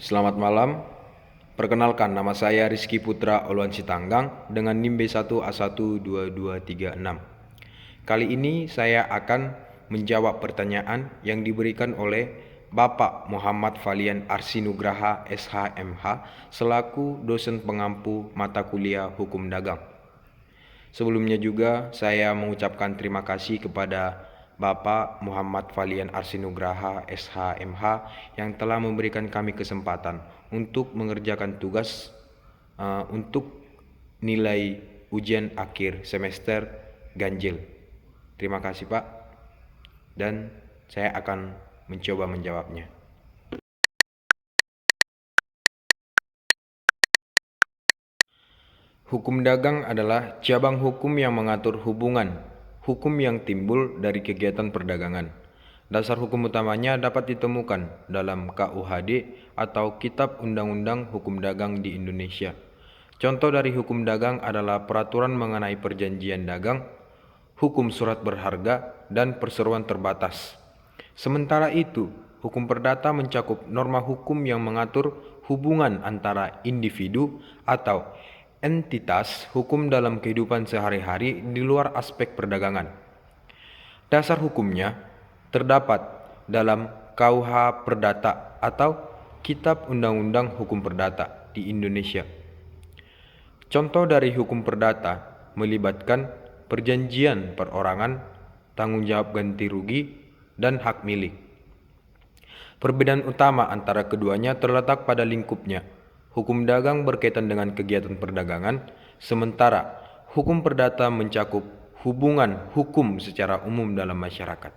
Selamat malam, perkenalkan nama saya Rizky Putra Oluan Sitanggang dengan NIM B1A12236. Kali ini saya akan menjawab pertanyaan yang diberikan oleh Bapak Muhammad Falian Arsinugraha SHMH selaku dosen pengampu mata kuliah Hukum Dagang. Sebelumnya juga saya mengucapkan terima kasih kepada Bapak Muhammad Falian Arsinugraha SHMH yang telah memberikan kami kesempatan untuk mengerjakan tugas untuk nilai ujian akhir semester ganjil. Terima kasih Pak, dan saya akan mencoba menjawabnya. Hukum dagang adalah cabang hukum yang mengatur hubungan hukum yang timbul dari kegiatan perdagangan. Dasar hukum utamanya dapat ditemukan dalam KUHD atau Kitab Undang-Undang Hukum Dagang di Indonesia. Contoh dari hukum dagang adalah peraturan mengenai perjanjian dagang, hukum surat berharga, dan perseroan terbatas. Sementara itu, hukum perdata mencakup norma hukum yang mengatur hubungan antara individu atau entitas hukum dalam kehidupan sehari-hari di luar aspek perdagangan. Dasar hukumnya terdapat dalam KUH Perdata atau Kitab Undang-Undang Hukum Perdata di Indonesia. Contoh dari hukum perdata melibatkan perjanjian perorangan, tanggung jawab ganti rugi, dan hak milik. Perbedaan utama antara keduanya terletak pada lingkupnya. Hukum dagang berkaitan dengan kegiatan perdagangan, sementara hukum perdata mencakup hubungan hukum secara umum dalam masyarakat.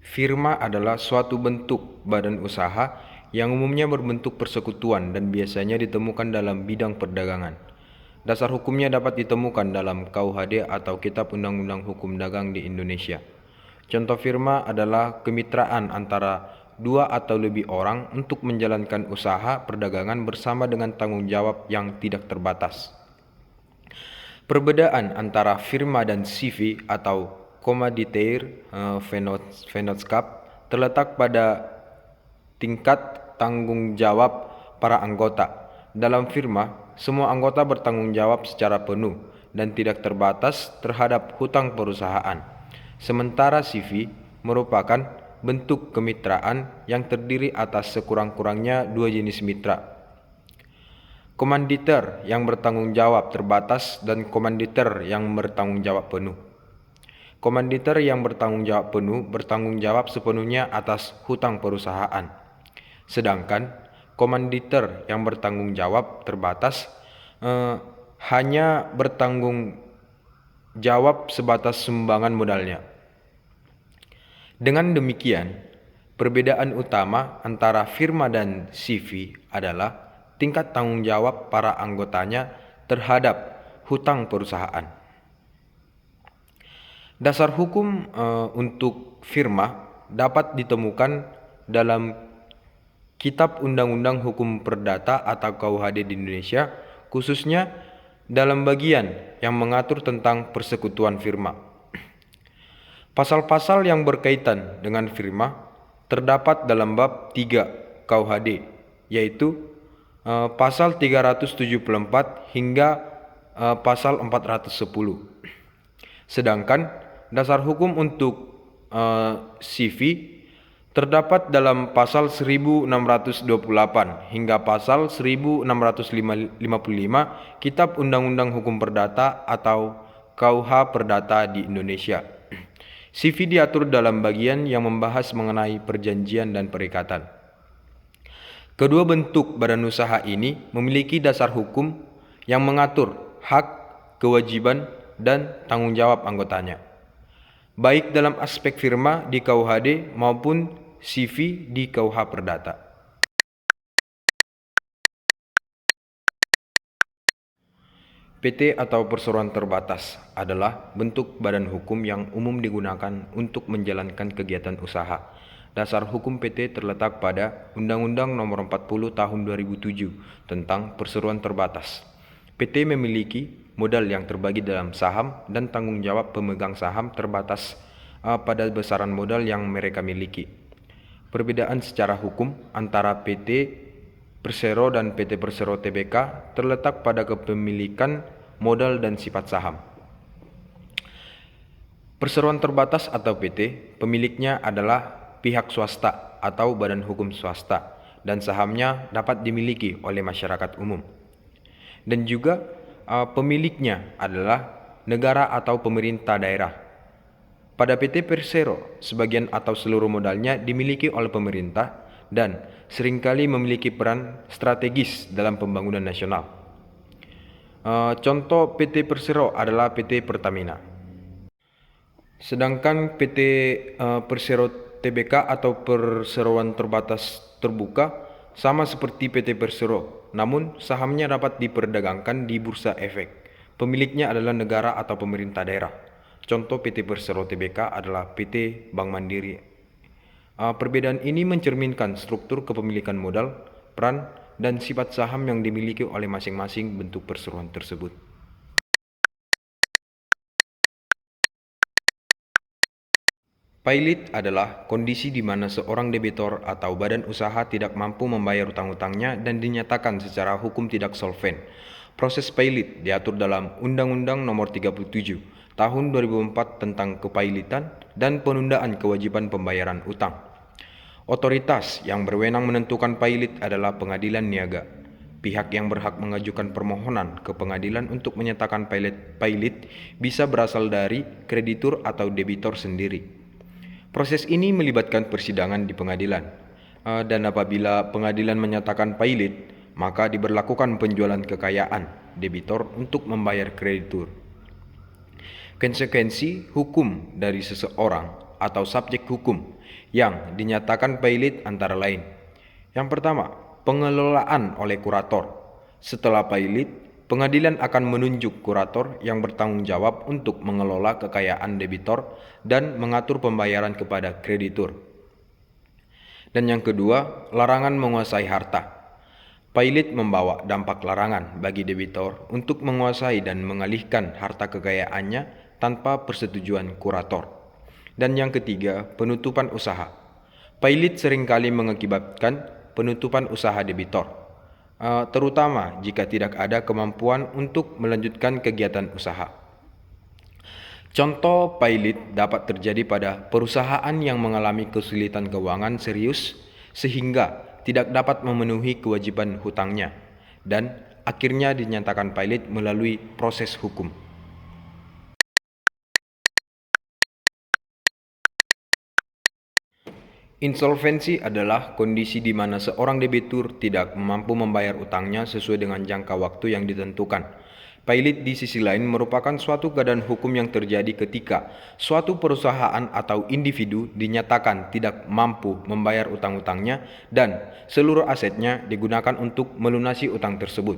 Firma adalah suatu bentuk badan usaha yang umumnya berbentuk persekutuan dan biasanya ditemukan dalam bidang perdagangan. Dasar hukumnya dapat ditemukan dalam KUHD atau Kitab Undang-Undang Hukum Dagang di Indonesia. Contoh firma adalah kemitraan antara dua atau lebih orang untuk menjalankan usaha perdagangan bersama dengan tanggung jawab yang tidak terbatas. Perbedaan antara firma dan CV atau commanditaire vennootschap terletak pada tingkat tanggung jawab para anggota. Dalam firma, semua anggota bertanggung jawab secara penuh dan tidak terbatas terhadap hutang perusahaan. Sementara CV merupakan bentuk kemitraan yang terdiri atas sekurang-kurangnya dua jenis mitra. Komanditer yang bertanggung jawab terbatas dan komanditer yang bertanggung jawab penuh. Komanditer yang bertanggung jawab penuh bertanggung jawab sepenuhnya atas hutang perusahaan. Sedangkan komanditer yang bertanggung jawab terbatas hanya bertanggung jawab sebatas sumbangan modalnya. Dengan demikian, perbedaan utama antara firma dan CV adalah tingkat tanggung jawab para anggotanya terhadap hutang perusahaan. Dasar hukum untuk firma dapat ditemukan dalam Kitab Undang-Undang Hukum Perdata atau KUHD di Indonesia, khususnya dalam bagian yang mengatur tentang persekutuan firma. Pasal-pasal yang berkaitan dengan firma terdapat dalam bab 3 KUHD, yaitu pasal 374 hingga pasal 410. Sedangkan dasar hukum untuk CV terdapat dalam pasal 1628 hingga pasal 1655 Kitab Undang-Undang Hukum Perdata atau KUH Perdata di Indonesia. CV diatur dalam bagian yang membahas mengenai perjanjian dan perikatan. Kedua bentuk badan usaha ini memiliki dasar hukum yang mengatur hak, kewajiban, dan tanggung jawab anggotanya, baik dalam aspek firma di KUHD maupun CV di KUH Perdata. PT atau perseroan terbatas adalah bentuk badan hukum yang umum digunakan untuk menjalankan kegiatan usaha. Dasar hukum PT terletak pada Undang-Undang Nomor 40 Tahun 2007 tentang perseroan terbatas. PT memiliki modal yang terbagi dalam saham dan tanggung jawab pemegang saham terbatas pada besaran modal yang mereka miliki. Perbedaan secara hukum antara PT Persero dan PT Persero Tbk terletak pada kepemilikan modal dan sifat saham. Perseroan terbatas atau PT, pemiliknya adalah pihak swasta atau badan hukum swasta, dan sahamnya dapat dimiliki oleh masyarakat umum. Dan juga pemiliknya adalah negara atau pemerintah daerah. Pada PT Persero, sebagian atau seluruh modalnya dimiliki oleh pemerintah dan seringkali memiliki peran strategis dalam pembangunan nasional. Contoh PT Persero adalah PT Pertamina. Sedangkan PT Persero Tbk atau perseroan terbatas terbuka sama seperti PT Persero, namun sahamnya dapat diperdagangkan di bursa efek. Pemiliknya adalah negara atau pemerintah daerah. Contoh PT Persero Tbk adalah PT Bank Mandiri. Perbedaan ini mencerminkan struktur kepemilikan modal, peran, dan sifat saham yang dimiliki oleh masing-masing bentuk perseroan tersebut. Pailit adalah kondisi di mana seorang debitor atau badan usaha tidak mampu membayar utang-utangnya dan dinyatakan secara hukum tidak solven. Proses pailit diatur dalam Undang-Undang Nomor 37 Tahun 2004 tentang kepailitan dan penundaan kewajiban pembayaran utang. Otoritas yang berwenang menentukan pailit adalah Pengadilan Niaga. Pihak yang berhak mengajukan permohonan ke pengadilan untuk menyatakan pailit bisa berasal dari kreditur atau debitor sendiri. Proses ini melibatkan persidangan di pengadilan, dan apabila pengadilan menyatakan pailit, maka diberlakukan penjualan kekayaan debitor untuk membayar kreditur. Konsekuensi hukum dari seseorang atau subjek hukum yang dinyatakan pailit antara lain. Yang pertama, pengelolaan oleh kurator. Setelah pailit, pengadilan akan menunjuk kurator yang bertanggung jawab untuk mengelola kekayaan debitor dan mengatur pembayaran kepada kreditur. Dan yang kedua, larangan menguasai harta. Pailit membawa dampak larangan bagi debitor untuk menguasai dan mengalihkan harta kekayaannya tanpa persetujuan kurator. Dan yang ketiga, penutupan usaha. Pailit seringkali mengakibatkan penutupan usaha debitor, terutama jika tidak ada kemampuan untuk melanjutkan kegiatan usaha. Contoh pailit dapat terjadi pada perusahaan yang mengalami kesulitan keuangan serius sehingga tidak dapat memenuhi kewajiban hutangnya dan akhirnya dinyatakan pailit melalui proses hukum. Insolvensi adalah kondisi di mana seorang debitur tidak mampu membayar utangnya sesuai dengan jangka waktu yang ditentukan. Pailit di sisi lain merupakan suatu keadaan hukum yang terjadi ketika suatu perusahaan atau individu dinyatakan tidak mampu membayar utang-utangnya dan seluruh asetnya digunakan untuk melunasi utang tersebut.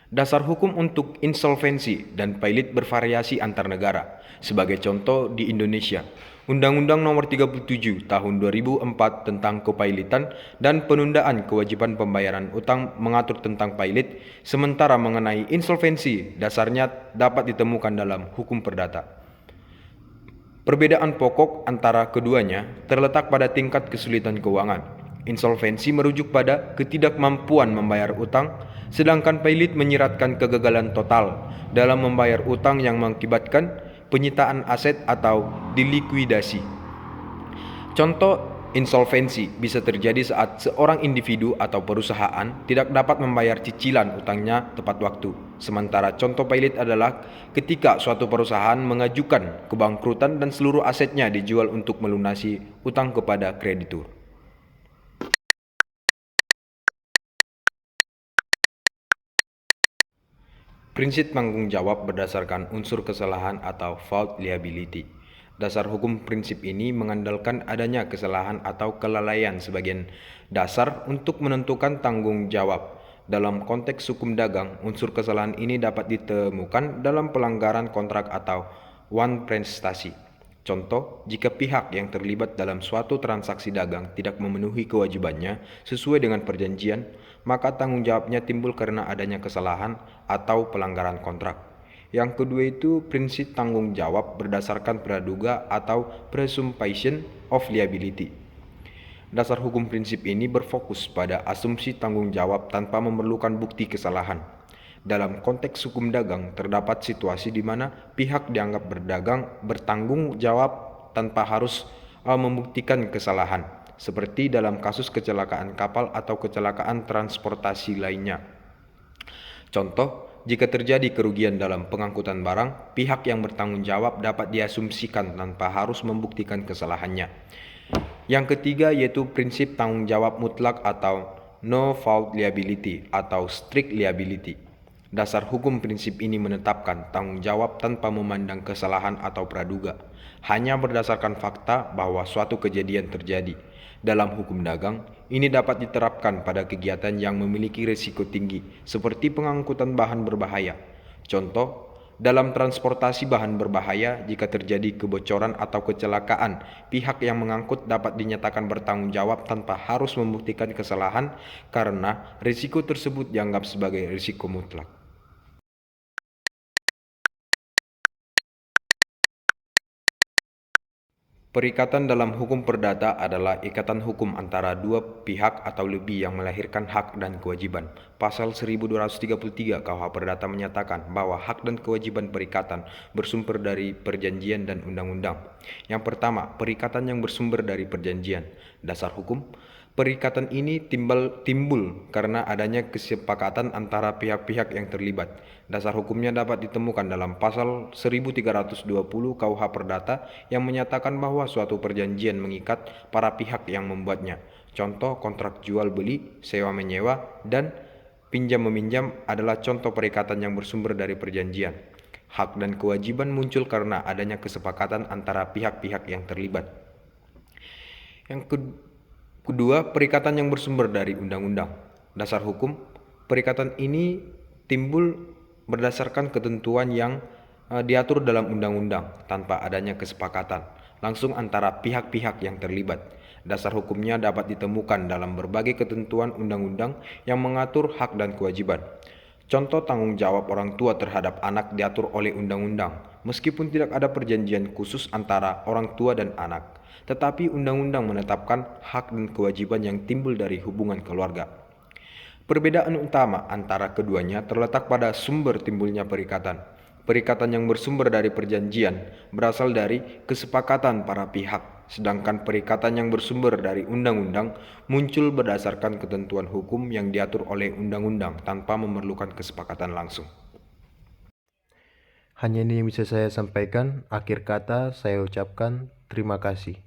Dasar hukum untuk insolvensi dan pailit bervariasi antar negara. Sebagai contoh di Indonesia, Undang-Undang Nomor 37 Tahun 2004 tentang kepailitan dan penundaan kewajiban pembayaran utang mengatur tentang pailit, sementara mengenai insolvensi dasarnya dapat ditemukan dalam hukum perdata. Perbedaan pokok antara keduanya terletak pada tingkat kesulitan keuangan. Insolvensi merujuk pada ketidakmampuan membayar utang, sedangkan pailit menyiratkan kegagalan total dalam membayar utang yang mengakibatkan penyitaan aset atau dilikuidasi. Contoh insolvensi bisa terjadi saat seorang individu atau perusahaan tidak dapat membayar cicilan utangnya tepat waktu. Sementara contoh pailit adalah ketika suatu perusahaan mengajukan kebangkrutan dan seluruh asetnya dijual untuk melunasi utang kepada kreditur. Prinsip tanggung jawab berdasarkan unsur kesalahan atau fault liability. Dasar hukum prinsip ini mengandalkan adanya kesalahan atau kelalaian sebagian dasar untuk menentukan tanggung jawab. Dalam konteks hukum dagang, unsur kesalahan ini dapat ditemukan dalam pelanggaran kontrak atau wan prestasi. Contoh, jika pihak yang terlibat dalam suatu transaksi dagang tidak memenuhi kewajibannya sesuai dengan perjanjian, maka tanggung jawabnya timbul karena adanya kesalahan atau pelanggaran kontrak. Yang kedua itu prinsip tanggung jawab berdasarkan praduga atau presumption of liability. Dasar hukum prinsip ini berfokus pada asumsi tanggung jawab tanpa memerlukan bukti kesalahan. Dalam konteks hukum dagang, terdapat situasi di mana pihak dianggap bertanggung jawab tanpa harus membuktikan kesalahan, seperti dalam kasus kecelakaan kapal atau kecelakaan transportasi lainnya. Contoh, jika terjadi kerugian dalam pengangkutan barang, pihak yang bertanggung jawab dapat diasumsikan tanpa harus membuktikan kesalahannya. Yang ketiga yaitu prinsip tanggung jawab mutlak atau no fault liability atau strict liability. Dasar hukum prinsip ini menetapkan tanggung jawab tanpa memandang kesalahan atau praduga, hanya berdasarkan fakta bahwa suatu kejadian terjadi. Dalam hukum dagang, ini dapat diterapkan pada kegiatan yang memiliki risiko tinggi, seperti pengangkutan bahan berbahaya. Contoh, dalam transportasi bahan berbahaya, jika terjadi kebocoran atau kecelakaan, pihak yang mengangkut dapat dinyatakan bertanggung jawab tanpa harus membuktikan kesalahan karena risiko tersebut dianggap sebagai risiko mutlak. Perikatan dalam hukum perdata adalah ikatan hukum antara dua pihak atau lebih yang melahirkan hak dan kewajiban. Pasal 1233 KUH Perdata menyatakan bahwa hak dan kewajiban perikatan bersumber dari perjanjian dan undang-undang. Yang pertama, perikatan yang bersumber dari perjanjian. Dasar hukum, perikatan ini timbul karena adanya kesepakatan antara pihak-pihak yang terlibat. Dasar hukumnya dapat ditemukan dalam pasal 1320 KUH Perdata yang menyatakan bahwa suatu perjanjian mengikat para pihak yang membuatnya. Contoh kontrak jual beli, sewa menyewa, dan pinjam meminjam adalah contoh perikatan yang bersumber dari perjanjian. Hak dan kewajiban muncul karena adanya kesepakatan antara pihak-pihak yang terlibat. Yang kedua, perikatan yang bersumber dari undang-undang. Dasar hukum, perikatan ini timbul berdasarkan ketentuan yang diatur dalam undang-undang tanpa adanya kesepakatan langsung antara pihak-pihak yang terlibat. Dasar hukumnya dapat ditemukan dalam berbagai ketentuan undang-undang yang mengatur hak dan kewajiban. Contoh tanggung jawab orang tua terhadap anak diatur oleh undang-undang, meskipun tidak ada perjanjian khusus antara orang tua dan anak. Tetapi undang-undang menetapkan hak dan kewajiban yang timbul dari hubungan keluarga. Perbedaan utama antara keduanya terletak pada sumber timbulnya perikatan. Perikatan yang bersumber dari perjanjian berasal dari kesepakatan para pihak, sedangkan perikatan yang bersumber dari undang-undang muncul berdasarkan ketentuan hukum yang diatur oleh undang-undang tanpa memerlukan kesepakatan langsung. Hanya ini yang bisa saya sampaikan. Akhir kata saya ucapkan terima kasih.